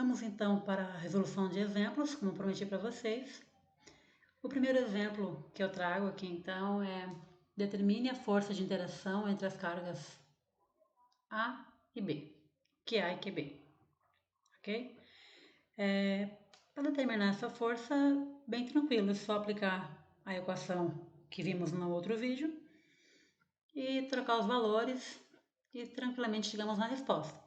Vamos então para a resolução de exemplos, como prometi para vocês. O primeiro exemplo que eu trago aqui então é: determine a força de interação entre as cargas A e B, QA e QB, ok? Para determinar essa força, bem tranquilo, é só aplicar a equação que vimos no outro vídeo e trocar os valores e tranquilamente chegamos na resposta.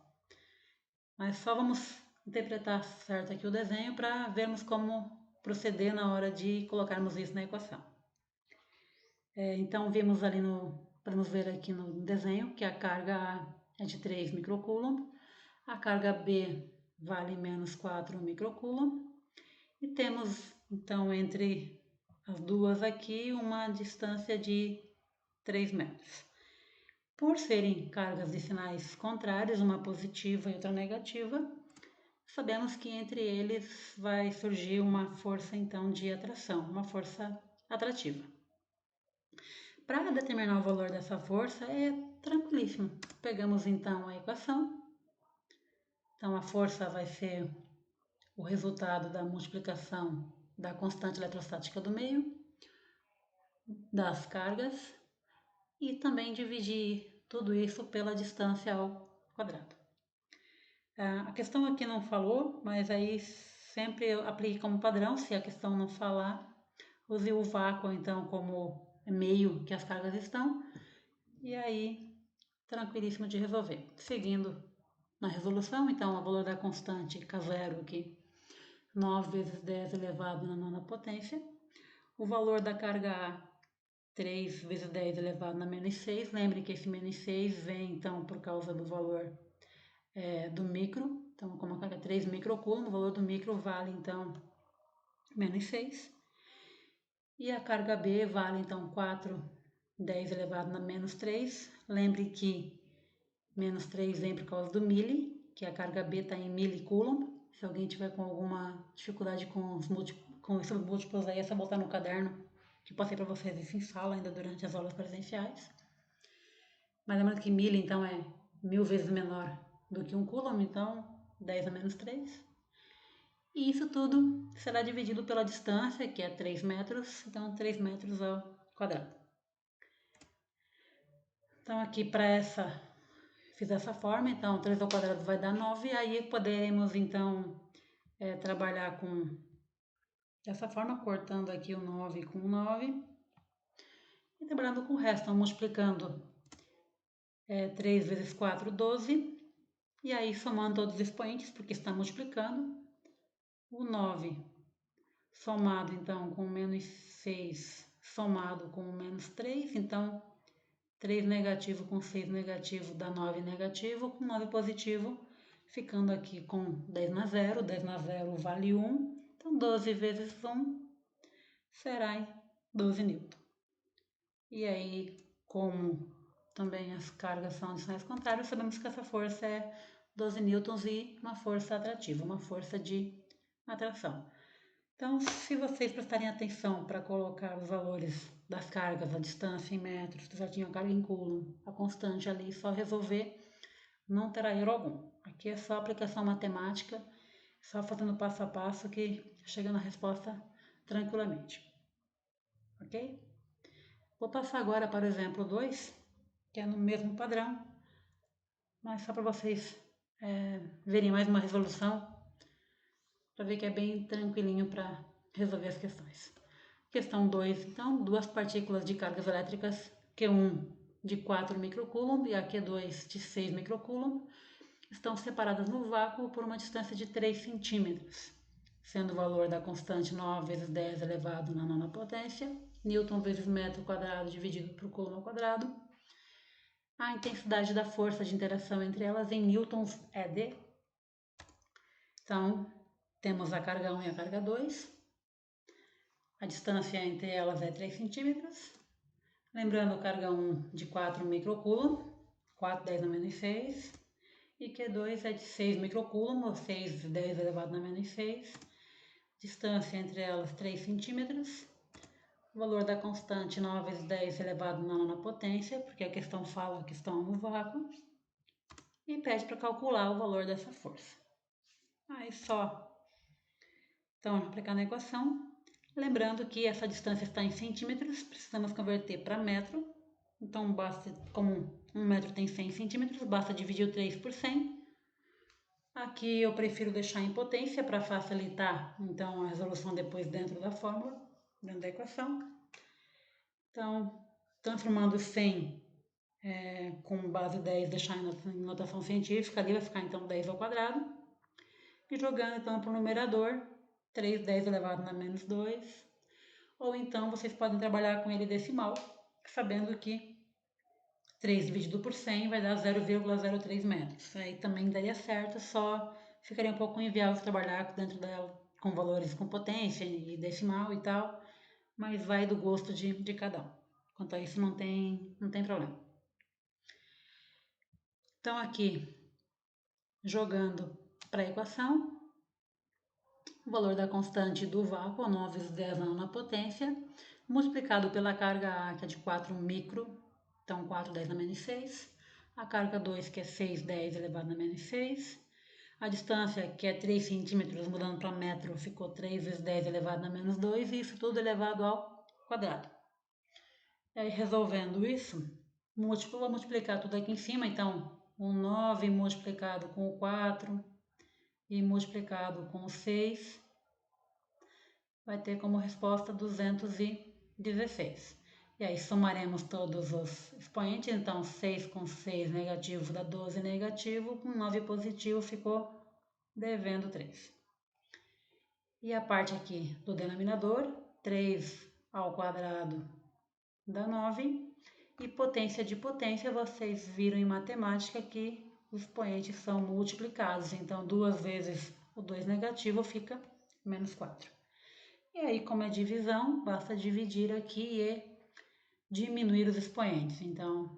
Mas só vamos interpretar certo aqui o desenho para vermos como proceder na hora de colocarmos isso na equação. Então podemos ver aqui no desenho que a carga A é de 3 microcoulomb, a carga B vale menos 4 microcoulomb e temos então entre as duas aqui uma distância de 3 metros. Por serem cargas de sinais contrários, uma positiva e outra negativa, sabemos que entre eles vai surgir uma força então de atração, uma força atrativa. Para determinar o valor dessa força é tranquilíssimo. Pegamos então a equação. Então a força vai ser o resultado da multiplicação da constante eletrostática do meio, das cargas, e também dividir tudo isso pela distância ao quadrado. A questão aqui não falou, mas aí sempre aplique como padrão. Se a questão não falar, use o vácuo então como meio que as cargas estão, e aí tranquilíssimo de resolver. Seguindo na resolução, então o valor da constante K0 aqui, 9 vezes 10 elevado na nona potência. O valor da carga A, 3 vezes 10 elevado na menos 6. Lembre que esse menos 6 vem então por causa do valor do micro. Então, como a carga é 3 microcoulomb, o valor do micro vale então menos 6. E a carga B vale então 4, 10 elevado na menos 3. Lembre que menos 3 vem por causa do milli, que a carga B está em milicoulomb. Se alguém tiver com alguma dificuldade com esses múltiplos aí, é só botar no caderno que passei para vocês isso em sala ainda durante as aulas presenciais. Mas lembrando que milli então é 1000 vezes menor do que 1 coulomb, então 10 a menos 3. E isso tudo será dividido pela distância, que é 3 metros, então 3 metros ao quadrado. Então aqui fiz essa forma, então 3 ao quadrado vai dar 9, aí poderemos então trabalhar dessa forma, cortando aqui o 9 com o 9 e trabalhando com o resto, então multiplicando 3 vezes 4, 12, e aí somando todos os expoentes, porque está multiplicando, o 9 somado então com o menos 6, somado com o menos 3, então 3 negativo com 6 negativo dá 9 negativo, com 9 positivo, ficando aqui com 10 na 0, 10 na 0 vale 1, então 12 vezes 1 será 12 newton. E aí, como também as cargas são de sinais contrários, sabemos que essa força é 12 newtons e uma força atrativa, uma força de atração. Então, se vocês prestarem atenção para colocar os valores das cargas, a distância em metros, já tinha a carga em coulomb, a constante ali, só resolver, não terá erro algum. Aqui é só aplicação matemática, só fazendo passo a passo que chega na resposta tranquilamente. Ok? Vou passar agora para o exemplo 2, que é no mesmo padrão, mas só para vocês verem mais uma resolução, para ver que é bem tranquilinho para resolver as questões. Questão 2, então, duas partículas de cargas elétricas, Q1 de 4 microcoulomb e a Q2 de 6 microcoulomb, estão separadas no vácuo por uma distância de 3 centímetros, sendo o valor da constante 9 vezes 10 elevado na nona potência, Newton vezes metro quadrado dividido por coulomb ao quadrado. A intensidade da força de interação entre elas em newtons é de... Então, temos a carga 1 e a carga 2. A distância entre elas é 3 centímetros. Lembrando, carga 1 de 4 microcoulomb, 4, 10 na menos 6. E Q2 é de 6 microcoulomb, ou 6, 10 elevado na menos 6. Distância entre elas 3 centímetros. O valor da constante 9 vezes 10 elevado na nona potência, porque a questão fala que estão no vácuo. E pede para calcular o valor dessa força. Aí só então aplicar na equação. Lembrando que essa distância está em centímetros, precisamos converter para metro. Então basta, como 1 metro tem 100 centímetros, basta dividir o 3 por 100. Aqui eu prefiro deixar em potência para facilitar então a resolução depois dentro da fórmula, dentro da equação. Então, transformando 100 com base 10, deixar em notação científica, ali vai ficar então 10 ao quadrado. E jogando então para o numerador, 3 10 elevado a menos 2. Ou então vocês podem trabalhar com ele decimal, sabendo que 3 dividido por 100 vai dar 0,03 metros. Aí também daria certo, só ficaria um pouco inviável trabalhar dentro dela com valores com potência e decimal e tal, mas vai do gosto de cada um. Quanto a isso não tem problema. Então aqui, jogando para a equação, o valor da constante do vácuo, 9 vezes 10 na nona potência, multiplicado pela carga A, que é de 4 micro, então 4, 10 na menos 6. A carga 2, que é 6, 10 elevado a menos 6. A distância, que é 3 centímetros, mudando para metro, ficou 3 vezes 10 elevado a menos 2, e isso tudo elevado ao quadrado. E aí, resolvendo isso, vou multiplicar tudo aqui em cima, então, o 9 multiplicado com o 4 e multiplicado com o 6, vai ter como resposta 216. E aí somaremos todos os expoentes, então 6 com 6 negativo dá 12 negativo, com 9 positivo ficou devendo 3. E a parte aqui do denominador, 3 ao quadrado dá 9. E potência de potência, vocês viram em matemática que os expoentes são multiplicados, então 2 vezes o 2 negativo fica menos 4. E aí, como é divisão, basta dividir aqui e diminuir os expoentes. Então,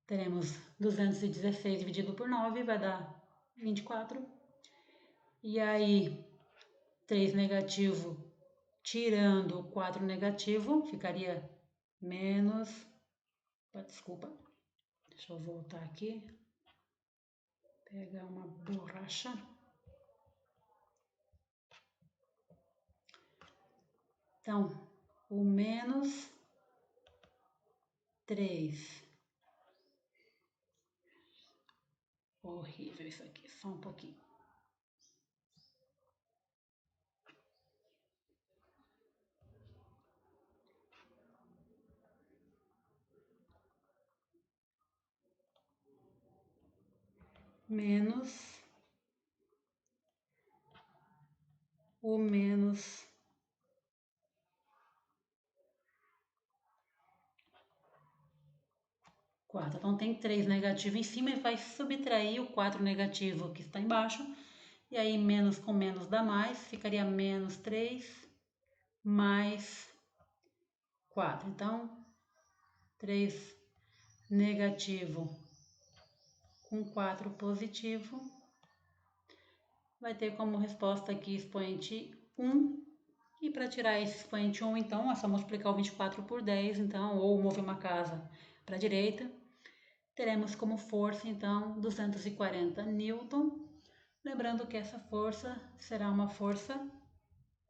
teremos 216 dividido por 9, vai dar 24. E aí, 3 negativo tirando 4 negativo, ficaria menos... Desculpa, deixa eu voltar aqui. Pegar uma borracha. Então, o menos 3. Horrível isso aqui, só um pouquinho. Menos o menos 4. Então tem 3 negativo em cima e vai subtrair o 4 negativo que está embaixo. E aí menos com menos dá mais, ficaria menos 3 mais 4. Então 3 negativo com 4 positivo vai ter como resposta aqui expoente 1. E para tirar esse expoente 1, então, é só multiplicar o 24 por 10, então, ou mover uma casa para a direita. Teremos como força, então, 240 newton. Lembrando que essa força será uma força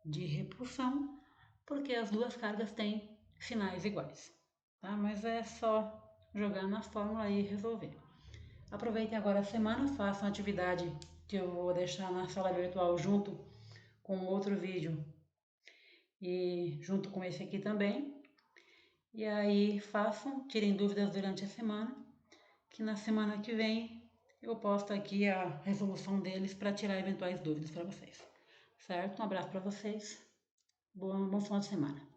de repulsão, porque as duas cargas têm sinais iguais. Tá? Mas é só jogar na fórmula e resolver. Aproveitem agora a semana, façam a atividade que eu vou deixar na sala virtual junto com outro vídeo e junto com esse aqui também. E aí façam, tirem dúvidas durante a semana, que na semana que vem eu posto aqui a resolução deles para tirar eventuais dúvidas para vocês. Certo? Um abraço para vocês. Bom final de semana.